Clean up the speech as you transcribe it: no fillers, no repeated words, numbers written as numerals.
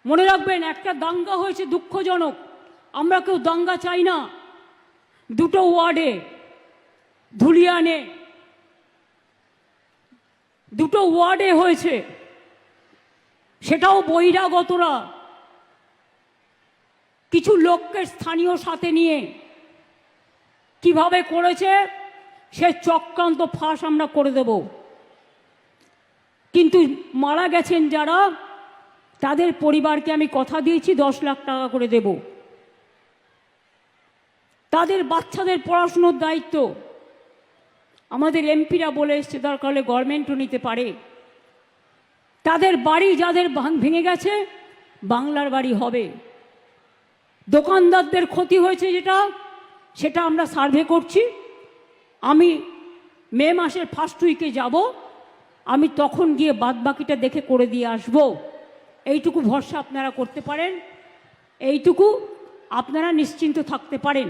মনে রাখবেন, একটা দাঙ্গা হয়েছে দুঃখজনক, আমরা কেউ দাঙ্গা চাই না। দুটো ওয়ার্ডে, ধুলিয়ানে দুটো ওয়ার্ডে হয়েছে, সেটাও বহিরাগতরা কিছু লোককে স্থানীয় সাথে নিয়ে কিভাবে করেছে সে চক্রান্ত ফাঁস আমরা করে দেব। কিন্তু মারা গেছেন যারা, তাদের পরিবারকে আমি কথা দিয়েছি 10 লাখ টাকা করে দেব। তাদের বাচ্চাদের পড়াশুনোর দায়িত্ব আমাদের এমপিরা বলে এসছে, দরকার হলে গভর্নমেন্টও নিতে পারে। তাদের বাড়ি যাদের ভেঙে গেছে, বাংলার বাড়ি হবে। দোকানদারদের ক্ষতি হয়েছে সেটা আমরা সার্ভে করছি। আমি মে মাসের ফার্স্ট উইকে যাব, আমি তখন গিয়ে বাদবাকিটা দেখে করে দিয়ে আসব। এইটুকু ভরসা আপনারা করতে পারেন, এইটুকু আপনারা নিশ্চিন্ত থাকতে পারেন।